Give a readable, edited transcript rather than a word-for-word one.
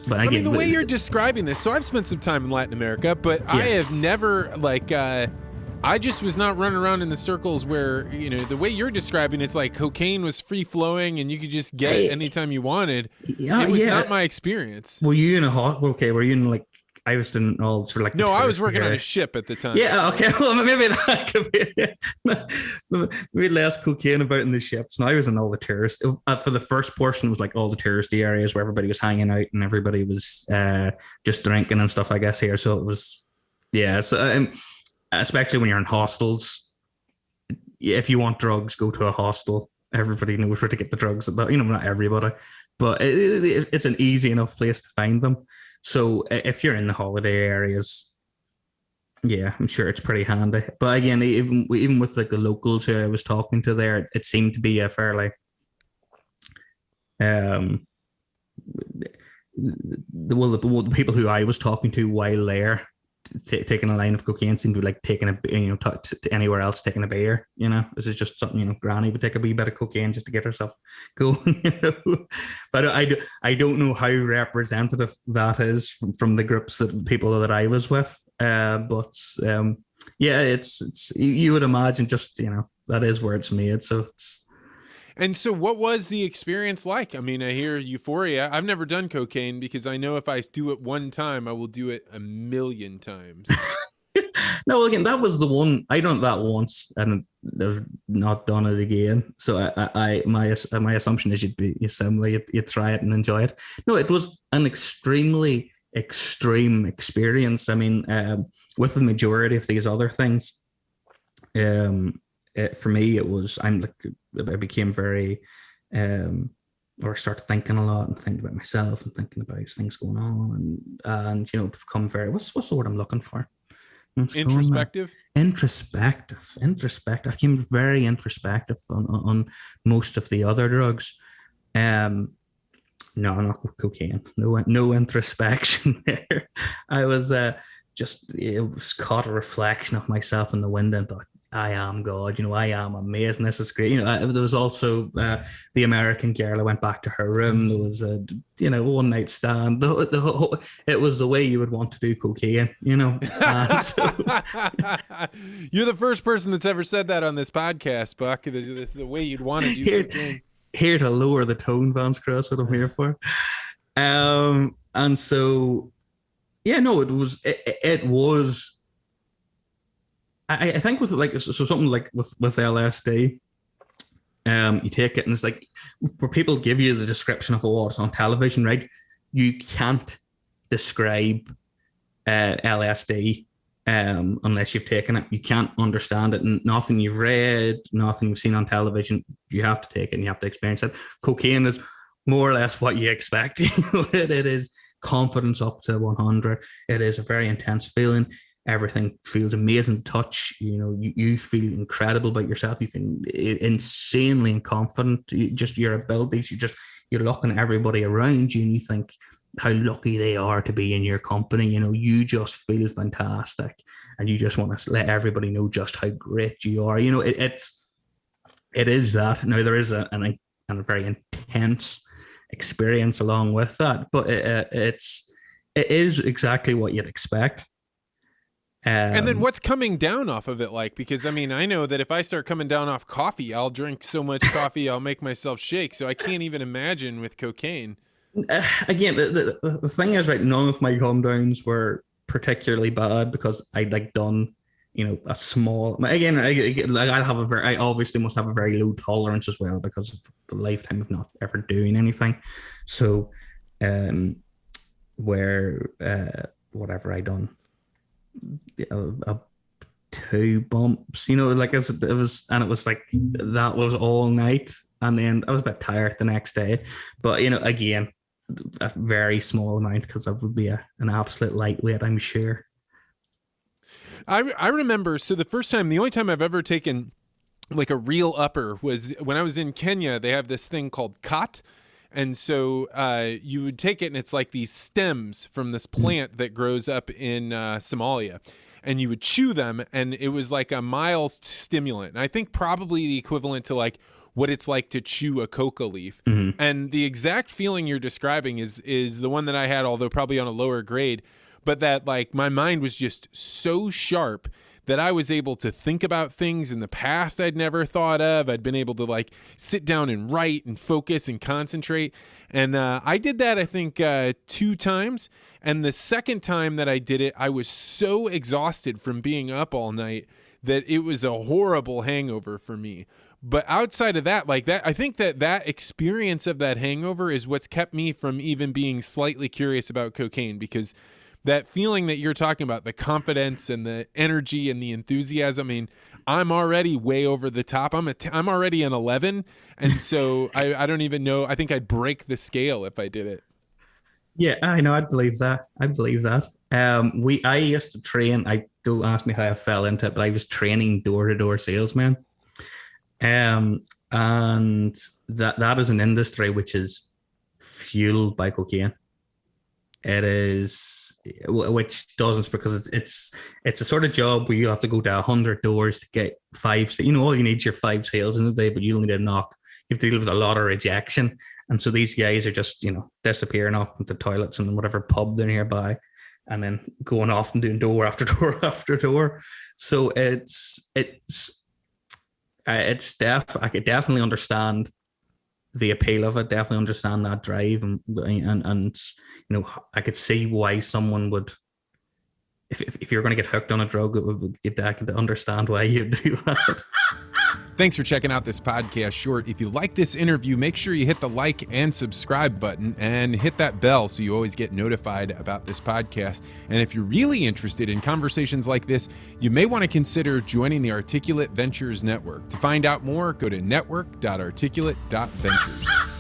But I again, mean, the way you're describing this, so I've spent some time in Latin America, but I have never, like, I just was not running around in the circles where, you know, the way you're describing it's like cocaine was free flowing and you could just get it anytime you wanted. It was not my experience. Were you in a okay, were you in like, I was in all sort of like... No, I was working on a ship at the time. Yeah, okay, well, maybe that could be maybe less cocaine about in the ships. Now I was in all the tourist... For the first portion, it was like all the touristy areas where everybody was hanging out and everybody was just drinking and stuff, I guess, here. So it was... Yeah, so... especially when you're in hostels, if you want drugs, go to a hostel. Everybody knows where to get the drugs. You know, not everybody, but it's an easy enough place to find them. So if you're in the holiday areas, yeah, I'm sure it's pretty handy. But again, even with like the locals who I was talking to there, it seemed to be a fairly the people who I was talking to while there, taking a line of cocaine seemed to be like taking a, you know, to anywhere else taking a beer. You know, this is just something, you know, Granny would take a wee bit of cocaine just to get herself going. You know, but I don't know how representative that is from the groups of people that I was with. But yeah, it's you would imagine just, you know, that is where it's made. So it's. And so what was the experience like? I mean, I hear euphoria. I've never done cocaine because I know if I do it one time, I will do it 1,000,000 times. No, again, that was the one. I done that once and I've not done it again. So my assumption is you'd try it and enjoy it. No, it was an extremely extreme experience. I mean, with the majority of these other things, for me, it was, I became very, or started thinking a lot and thinking about myself and thinking about things going on and you know, become very, what's the word I'm looking for? Introspective? Introspective. I became very introspective on most of the other drugs. No, not with cocaine. No introspection there. I was caught a reflection of myself in the window and thought, I am God, you know, I am amazing. This is great. You know, there was also the American girl. I went back to her room. There was a, you know, one night stand. It was the way you would want to do cocaine, you know. So, you're the first person that's ever said that on this podcast, Buck. This is the way you'd want to do cocaine. Here to lower the tone, Vance Crowe. That's what I'm here for. And so, yeah, no, it was. I think with like, so something like with LSD, you take it and it's like where people give you the description of what's on television, right? You can't describe LSD unless you've taken it. You can't understand it, and nothing you've read, nothing you've seen on television. You have to take it and you have to experience it. Cocaine is more or less what you expect. It is confidence up to 100. It is a very intense feeling. Everything feels amazing to touch. You know, you feel incredible about yourself. You feel insanely confident. Just your abilities. You're looking at everybody around you and you think how lucky they are to be in your company. You know, you just feel fantastic and you just want to let everybody know just how great you are. You know, it is that. Now there is a very intense experience along with that, but it is exactly what you'd expect. And then what's coming down off of it like? Because, I mean, I know that if I start coming down off coffee, I'll drink so much coffee, I'll make myself shake. So I can't even imagine with cocaine. Again, the thing is, right, none of my come downs were particularly bad because I'd like done, you know, a small... Again, I obviously must have a very low tolerance as well because of the lifetime of not ever doing anything. So, whatever I done... 2 bumps, you know, like it was like that was all night, and then I was a bit tired the next day, but you know, again, a very small amount because that would be an absolute lightweight, I'm sure. I remember, so the only time I've ever taken like a real upper was when I was in Kenya. They have this thing called khat. And so you would take it, and it's like these stems from this plant that grows up in Somalia. And you would chew them, and it was like a mild stimulant. And I think probably the equivalent to like what it's like to chew a coca leaf. And the exact feeling you're describing is the one that I had, although probably on a lower grade, but that like my mind was just so sharp that I was able to think about things in the past I'd never thought of. I'd been able to like sit down and write and focus and concentrate. And I did that, I think, 2 times. And the second time that I did it, I was so exhausted from being up all night that it was a horrible hangover for me. But outside of that, like that, I think that experience of that hangover is what's kept me from even being slightly curious about cocaine, because that feeling that you're talking about, the confidence and the energy and the enthusiasm, I mean, I'm already way over the top. I'm already an 11. And so I don't even know. I think I'd break the scale if I did it. Yeah, I know. I believe that. I used to train. Don't ask me how I fell into it, but I was training door-to-door salesmen. And that is an industry which is fueled by cocaine. It is, which doesn't, because it's a sort of job where you have to go to 100 doors to get 5. You know, all you need is your 5 sales in the day, but you only need a knock. You have to deal with a lot of rejection, and so these guys are just disappearing off into toilets and whatever pub they're nearby, and then going off and doing door after door after door. So I could definitely understand the appeal of it, definitely understand that drive, and I could see why someone would, if you're going to get hooked on a drug, I could understand why you'd do that. Thanks for checking out this podcast short. If you like this interview, make sure you hit the like and subscribe button and hit that bell so you always get notified about this podcast. And if you're really interested in conversations like this, you may want to consider joining the Articulate Ventures Network. To find out more, go to network.articulate.ventures.